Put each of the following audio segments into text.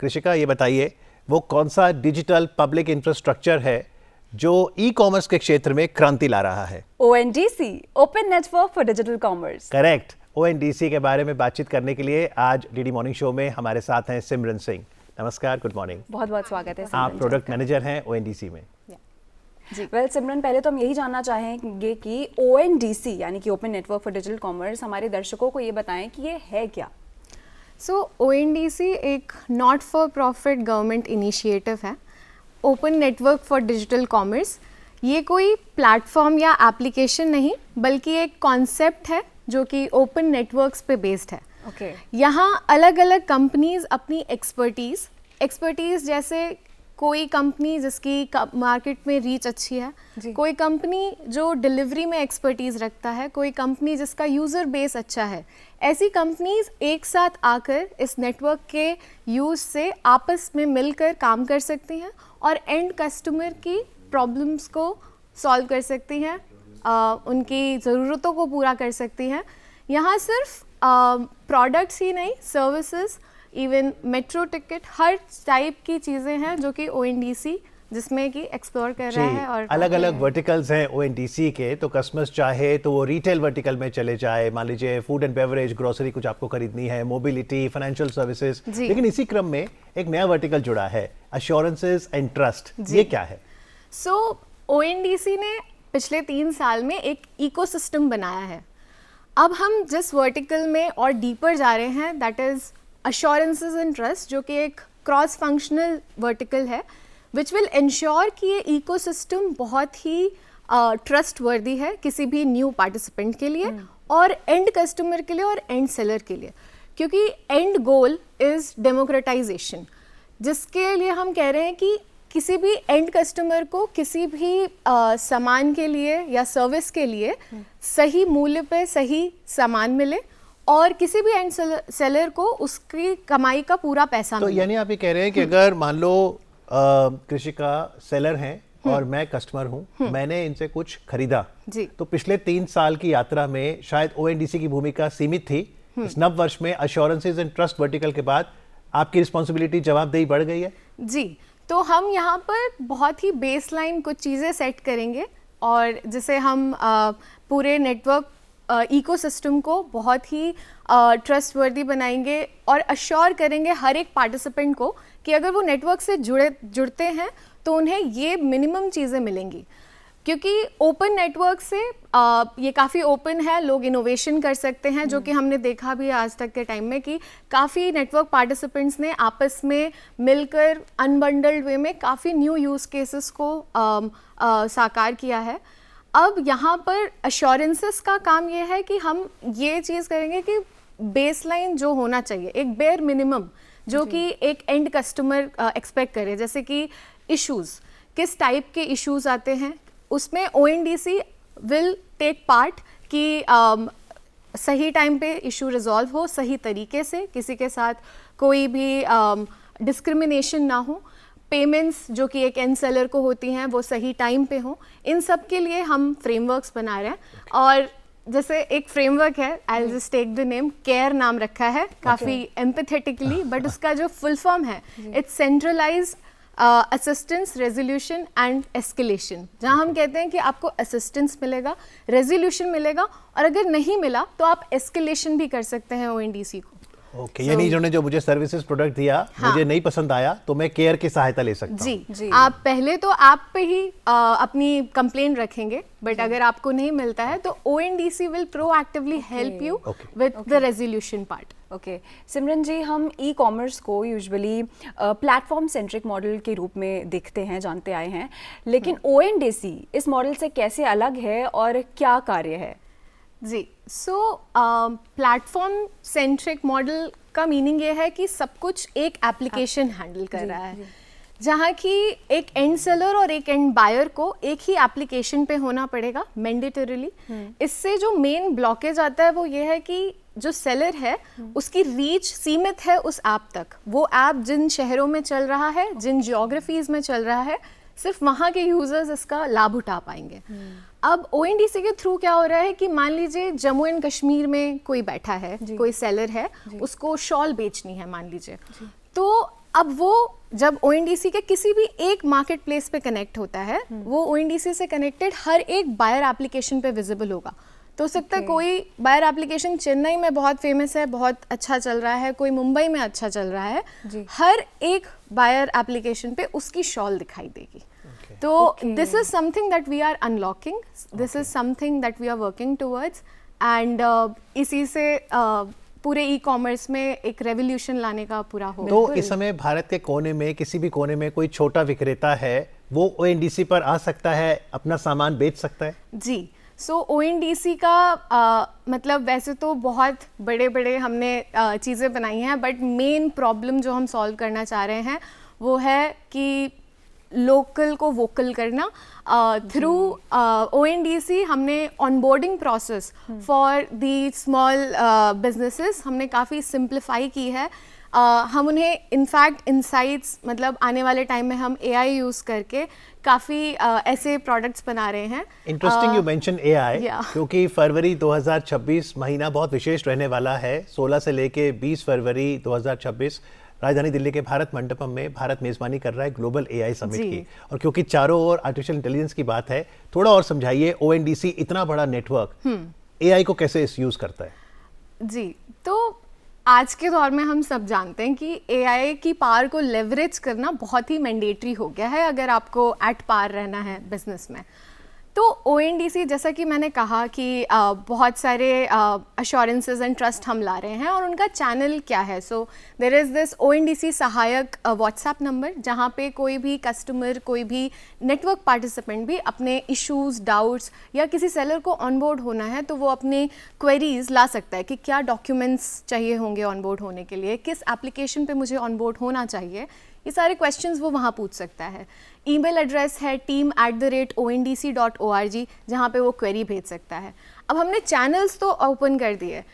कृषिका ये बताइए वो कौन सा डिजिटल पब्लिक इंफ्रास्ट्रक्चर है जो ई कॉमर्स के क्षेत्र में क्रांति ला रहा है? ONDC, open network for digital commerce. Correct. ONDC के बारे में बातचीत करने के लिए आज डीडी मॉर्निंग शो में हमारे साथ हैं सिमरन सिंह। नमस्कार, गुड मॉर्निंग। बहुत बहुत स्वागत है सिमरन। आप प्रोडक्ट मैनेजर हैं ONDC में। जी सिमरन, पहले तो हम यही जानना चाहेंगे कि ONDC यानी कि open network for digital commerce, हमारे दर्शकों को ये बताएं कि ये है क्या। ONDC एक not for profit government initiative है, open network for digital commerce. ये कोई प्लेटफॉर्म या एप्लीकेशन नहीं बल्कि एक कॉन्सेप्ट है जो कि ओपन नेटवर्क्स पे बेस्ड है। यहाँ अलग अलग कंपनीज अपनी एक्सपर्टीज़ जैसे कोई कंपनी जिसकी मार्केट में रीच अच्छी है, कोई कंपनी जो डिलीवरी में एक्सपर्टीज़ रखता है, कोई कंपनी जिसका यूज़र बेस अच्छा है, ऐसी कंपनीज एक साथ आकर इस नेटवर्क के यूज़ से आपस में मिलकर काम कर सकती हैं और एंड कस्टमर की प्रॉब्लम्स को सॉल्व कर सकती हैं, उनकी ज़रूरतों को पूरा कर सकती हैं। यहाँ सिर्फ प्रोडक्ट्स ही नहीं, सर्विसेज, इवन मेट्रो टिकट, हर टाइप की चीज़ें हैं जो कि ONDC जिसमें कि एक्सप्लोर कर रहा है। और अलग अलग वर्टिकल्स हैं ONDC के, तो कस्टमर्स चाहे तो वो रिटेल वर्टिकल में चले जाए, मान लीजिए फूड एंड बेवरेज, ग्रोसरी कुछ आपको खरीदनी है, मोबिलिटी, फाइनेंशियल सर्विसेज। लेकिन इसी क्रम में एक नया वर्टिकल जुड़ा है, अश्योरेंसेज एंड ट्रस्ट। ये क्या है? ONDC ने पिछले 3 साल में एक इकोसिस्टम बनाया है। अब हम जिस वर्टिकल में और डीपर जा रहे हैं, that is assurances and trust, जो कि एक क्रॉस फंक्शनल वर्टिकल है, विच विल इंश्योर कि ये इकोसिस्टम बहुत ही ट्रस्ट वर्दी है किसी भी न्यू पार्टिसिपेंट के लिए और एंड कस्टमर के लिए और एंड सेलर के लिए, क्योंकि एंड गोल इज डेमोक्रेटाइजेशन, जिसके लिए हम कह रहे हैं कि किसी भी एंड कस्टमर को किसी भी सामान के लिए या सर्विस के लिए सही मूल्य पे सही सामान मिले और किसी भी एंड सेलर को उसकी कमाई का पूरा पैसा मिले। तो यानी आप ये कह रहे हैं कि अगर मान लो कृषि का सेलर हैं और मैं कस्टमर हूं, मैंने इनसे कुछ खरीदा जी, तो पिछले 3 साल की यात्रा में शायद ONDC की भूमिका सीमित थी। इस नव वर्ष में अश्योरेंसेज एंड ट्रस्ट वर्टिकल के बाद आपकी रिस्पॉन्सिबिलिटी, जवाबदेही बढ़ गई है। जी, तो हम यहाँ पर बहुत ही बेसलाइन कुछ चीज़ें सेट करेंगे और जिसे हम पूरे नेटवर्क इकोसिस्टम को बहुत ही ट्रस्टवर्दी बनाएंगे और अश्योर करेंगे हर एक पार्टिसिपेंट को कि अगर वो नेटवर्क से जुड़ते हैं तो उन्हें ये मिनिमम चीज़ें मिलेंगी, क्योंकि ओपन नेटवर्क से ये काफ़ी ओपन है, लोग इनोवेशन कर सकते हैं, जो कि हमने देखा भी आज तक के टाइम में कि काफ़ी नेटवर्क पार्टिसिपेंट्स ने आपस में मिलकर अनबंडल्ड वे में काफ़ी न्यू यूज़ केसेस को साकार किया है। अब यहाँ पर अश्योरेंसेस का काम ये है कि हम ये चीज़ करेंगे कि बेसलाइन जो होना चाहिए, एक बेयर मिनिमम जो कि एक एंड कस्टमर एक्सपेक्ट करे, जैसे कि इश्यूज़, किस टाइप के इश्यूज़ आते हैं, उसमें ONDC विल टेक पार्ट कि सही टाइम पे इशू रिजॉल्व हो, सही तरीके से, किसी के साथ कोई भी डिस्क्रिमिनेशन ना हो, पेमेंट्स जो कि एक एंड सेलर को होती हैं वो सही टाइम पे हो। इन सब के लिए हम फ्रेमवर्क्स बना रहे हैं और जैसे एक फ्रेमवर्क है, I will just take the name, care नाम रखा है काफ़ी एम्पैथेटिकली, बट उसका जो फुल फॉर्म है it's centralized assistance, resolution and escalation, जहाँ हम कहते हैं कि आपको असिस्टेंस मिलेगा, रेजोल्यूशन मिलेगा और अगर नहीं मिला तो आप एस्केलेशन भी कर सकते हैं ONDC को। ओके, यानी इन्होंने जो मुझे सर्विसेज प्रोडक्ट दिया, मुझे नहीं पसंद आया तो मैं केयर की सहायता ले सकता हूँ। जी, आप पहले तो ऐप पे ही अपनी कंप्लेन रखेंगे, बट अगर आपको नहीं मिलता है तो ONDC will proactively help you with the resolution part. Okay Simran ji, हम ई कॉमर्स को यूजुअली प्लेटफॉर्म सेंट्रिक मॉडल के रूप में देखते हैं, जानते आए हैं, लेकिन ONDC इस मॉडल से कैसे अलग है और क्या कार्य है? जी, प्लेटफॉर्म सेंट्रिक मॉडल का मीनिंग ये है कि सब कुछ एक एप्लीकेशन हैंडल कर रहा है, जहाँ की एक एंड सेलर और एक एंड बायर को एक ही एप्लीकेशन पे होना पड़ेगा मैंडेटरीली। इससे जो मेन ब्लॉकेज आता है वो ये है कि जो सेलर है उसकी रीच सीमित है उस ऐप तक। वो ऐप जिन शहरों में चल रहा है, जिन जियोग्राफीज में चल रहा है, सिर्फ वहाँ के यूजर्स इसका लाभ उठा पाएंगे। अब ONDC के थ्रू क्या हो रहा है कि मान लीजिए जम्मू एंड कश्मीर में कोई बैठा है, कोई सेलर है, उसको शॉल बेचनी है मान लीजिए, तो अब वो जब ONDC के किसी भी एक मार्केट प्लेस पे कनेक्ट होता है, वो ONDC से कनेक्टेड हर एक बायर एप्लीकेशन पे विजिबल होगा। तो हो सकता है कोई बायर एप्लीकेशन चेन्नई में बहुत फेमस है, बहुत अच्छा चल रहा है, कोई मुंबई में अच्छा चल रहा है, हर एक बायर एप्लीकेशन पे उसकी शॉल दिखाई देगी। तो this is something that we are unlocking, this is something that we are working towards, and इसी से पूरे ई-कॉमर्स में एक रेवोल्यूशन लाने का पूरा हो। तो इस समय भारत के कोने में, किसी भी कोने में कोई छोटा विक्रेता है, वो ONDC पर आ सकता है, अपना सामान बेच सकता है? जी, सो ONDC का मतलब वैसे तो बहुत बड़े बड़े हमने चीज़ें बनाई हैं, बट मेन प्रॉब्लम जो हम सॉल्व करना चाह रहे हैं वो है कि लोकल को वोकल करना। थ्रू ONDC हमने onboarding process for the small businesses हमने काफ़ी सिंप्लीफाई की है। हम उन्हें इनफैक्ट इनसाइट्स, मतलब आने वाले टाइम में हम AI यूज़ करके काफ़ी ऐसे प्रोडक्ट्स बना रहे हैं। इंटरेस्टिंग यू मेंशन AI, क्योंकि फरवरी 2026 महीना बहुत विशेष रहने वाला है। 16 से लेके 20 फरवरी 2026 राजधानी दिल्ली के भारत मंडपम में भारत मेजबानी कर रहा है ग्लोबल AI समिट की। और क्योंकि चारों ओर आर्टिफिशियल इंटेलिजेंस की बात है, थोड़ा और समझाइए, ONDC इतना बड़ा नेटवर्क AI को कैसे यूज करता है? जी, तो आज के दौर में हम सब जानते हैं कि AI की पावर को लेवरेज करना बहुत ही मैंडेटरी हो गया है अगर आपको एट पार रहना है बिजनेस में। तो ONDC, जैसा कि मैंने कहा कि बहुत सारे अश्योरेंसेस एंड ट्रस्ट हम ला रहे हैं, और उनका चैनल क्या है? So there is this ONDC सहायक व्हाट्सएप नंबर, जहाँ पे कोई भी कस्टमर, कोई भी नेटवर्क पार्टिसिपेंट भी अपने इश्यूज, डाउट्स, या किसी सेलर को ऑनबोर्ड होना है तो वो अपने क्वेरीज ला सकता है कि क्या डॉक्यूमेंट्स चाहिए होंगे ऑनबोर्ड होने के लिए, किस एप्लीकेशन पे मुझे ऑनबोर्ड होना चाहिए, ये सारे क्वेश्चंस वो वहाँ पूछ सकता है। ईमेल एड्रेस है team@ondc.org, जहाँ पे वो क्वेरी भेज सकता है। अब हमने चैनल्स तो ओपन कर दिए,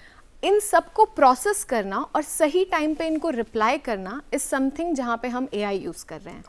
इन सबको प्रोसेस करना और सही टाइम पे इनको रिप्लाई करना इज समथिंग जहाँ पे हम AI यूज़ कर रहे हैं।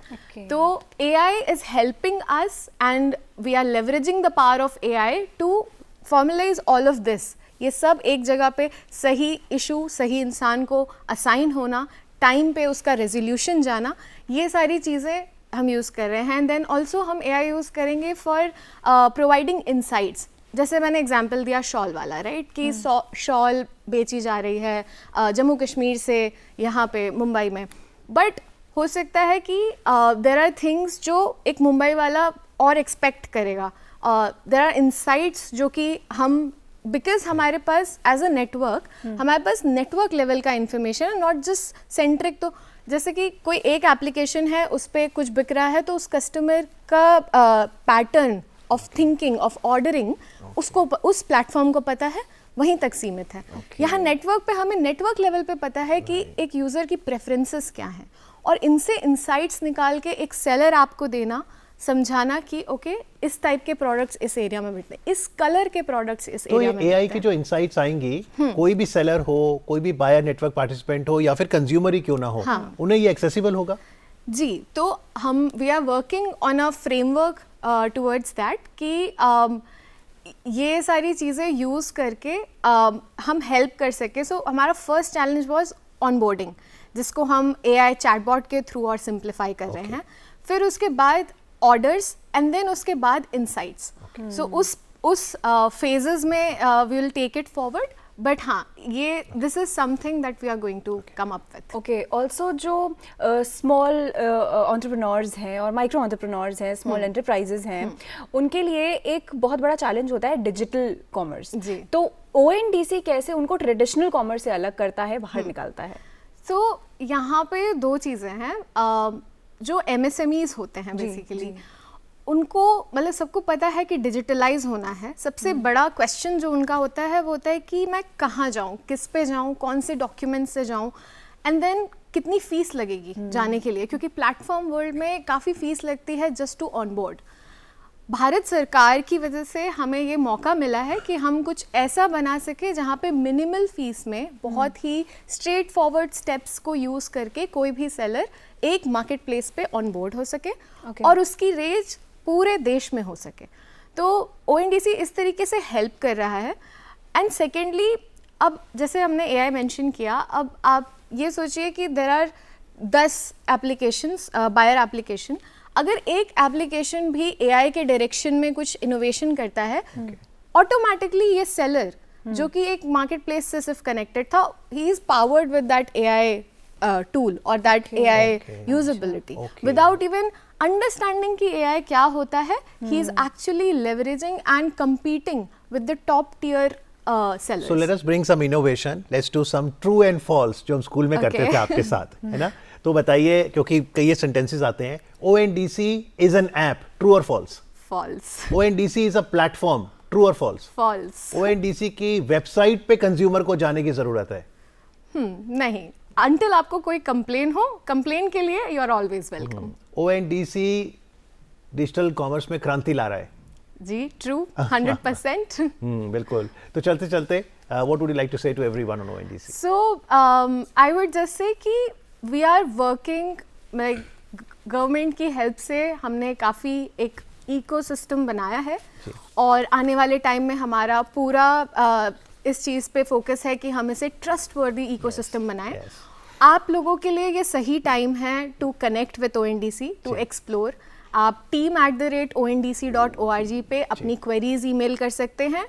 तो AI is helping us and we are leveraging the power of AI to formalise all of this. ये सब एक जगह पे सही इशू, सही इंसान को असाइन होना, टाइम पे उसका रेजोल्यूशन जाना, ये सारी चीज़ें हम यूज़ कर रहे हैं। एंड देन ऑल्सो हम AI यूज़ करेंगे फॉर प्रोवाइडिंग इनसाइट्स। जैसे मैंने एग्जांपल दिया शॉल वाला, राइट, कि शॉल बेची जा रही है जम्मू कश्मीर से यहाँ पे मुंबई में, बट हो सकता है कि देयर आर थिंग्स जो एक मुंबई वाला और एक्सपेक्ट करेगा। देयर आर इनसाइट्स जो कि हम, बिकॉज हमारे पास एज अ नेटवर्क, हमारे पास नेटवर्क लेवल का इन्फॉर्मेशन है, नॉट जस्ट सेंट्रिक। तो जैसे कि कोई एक एप्लीकेशन है, उस पर कुछ बिक रहा है, तो उस कस्टमर का pattern of thinking, of ordering, उसको उस प्लेटफॉर्म को पता है, वहीं तक सीमित है। यहाँ नेटवर्क पे हमें नेटवर्क लेवल पे पता है कि एक यूज़र की प्रेफरेंसेस क्या हैं, और इनसे इंसाइट्स निकाल के एक सेलर आपको देना, समझाना कि ओके इस टाइप के प्रोडक्ट्स इस एरिया में मिलते हैं, इस कलर के प्रोडक्ट्स इस एरिया में। तो AI की जो इंसाइट्स आएंगी, कोई भी सेलर हो, कोई भी बायर नेटवर्क पार्टिसिपेंट हो, या फिर कंज्यूमर ही क्यों ना हो, उन्हें ये एक्सेसिबल होगा? जी, तो हम we are working on a framework towards that कि ये सारी चीज़ें यूज़ करके हम हेल्प कर सके। सो हमारा फर्स्ट चैलेंज वाज ऑनबोर्डिंग, जिसको हम AI चैटबॉट के थ्रू और सिंप्लीफाई कर रहे हैं। फिर उसके बाद ऑर्डर्स, एंड देन उसके बाद इनसाइट्स। सो उस फेजेस में we will take it forward, but हाँ, ये this is something that we are going to come up with. Okay, also जो स्मॉल एंटरप्रेन्योर्स हैं और माइक्रो एंटरप्रेन्योर्स हैं, स्मॉल एंटरप्राइजेज हैं, उनके लिए एक बहुत बड़ा चैलेंज होता है डिजिटल कॉमर्स। तो ONDC कैसे उनको ट्रेडिशनल कॉमर्स से अलग करता है, बाहर निकालता है? तो यहाँ पे दो चीज़ें हैं। जो MSMEs होते हैं बेसिकली, उनको मतलब सबको पता है कि डिजिटलाइज होना है। सबसे बड़ा क्वेश्चन जो उनका होता है वो होता है कि मैं कहाँ जाऊँ, किस पे जाऊँ, कौन से डॉक्यूमेंट से जाऊँ, एंड देन कितनी फ़ीस लगेगी जाने के लिए, क्योंकि प्लेटफॉर्म वर्ल्ड में काफ़ी फ़ीस लगती है जस्ट टू ऑनबोर्ड। भारत सरकार की वजह से हमें ये मौका मिला है कि हम कुछ ऐसा बना सके जहाँ पे मिनिमल फीस में बहुत ही स्ट्रेट फॉरवर्ड स्टेप्स को यूज़ करके कोई भी सेलर एक मार्केट प्लेस पे ऑन बोर्ड हो सके और उसकी रेंज पूरे देश में हो सके। तो ONDC इस तरीके से हेल्प कर रहा है। एंड सेकेंडली, अब जैसे हमने AI मेंशन किया, अब आप ये सोचिए कि there are 10 applications, buyer application, अगर एक एप्लीकेशन भी AI के डायरेक्शन में कुछ इनोवेशन करता है, ऑटोमेटिकली ये सेलर जो कि एक मार्केट प्लेस से सिर्फ कनेक्टेड था, he is powered with that AI tool और that AI usability without even understanding कि AI क्या होता है. He is actually leveraging and competing with the top tier sellers. So let us bring some innovation. Let's do some true and false जो हम school में करते थे आपके साथ, है ना? तो बताइए, क्योंकि कई सेंटेंसेस आते हैं. ONDC is an app, true or false? False. ONDC is a platform, true or false? False. ONDC की वेबसाइट पे कंज्यूमर को जाने की जरूरत है. नहीं, until आपको कोई कंप्लेन हो, कंप्लेन के लिए you are always welcome. ONDC digital commerce में क्रांति ला रहा है. जी, ट्रू, 100%. बिल्कुल. तो चलते चलते what would you like to say to everyone on ONDC? So I would just say कि we are working, गवर्नमेंट की हेल्प से हमने काफ़ी एक इकोसिस्टम बनाया है और आने वाले टाइम में हमारा पूरा इस चीज़ पे फोकस है कि हम इसे ट्रस्टवर्दी इकोसिस्टम बनाएं. आप लोगों के लिए ये सही टाइम है to connect with ONDC, to explore. आप team@ondc.org पे अपनी क्वेरीज ईमेल कर सकते हैं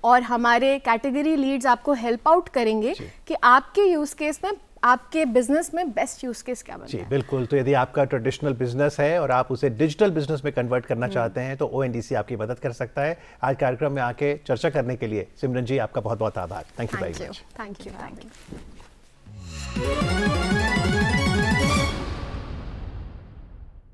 और हमारे कैटेगरी लीड्स आपको हेल्प आउट करेंगे कि आपके यूज केस में, आपके बिजनेस में बेस्ट यूज केस क्या बनता है. बिल्कुल. तो यदि आपका ट्रेडिशनल बिजनेस है और आप उसे डिजिटल बिजनेस में कन्वर्ट करना चाहते हैं तो ONDC आपकी मदद कर सकता है. आज कार्यक्रम में आके चर्चा करने के लिए सिमरन जी आपका बहुत बहुत आभार. Thank you very much. Thank you.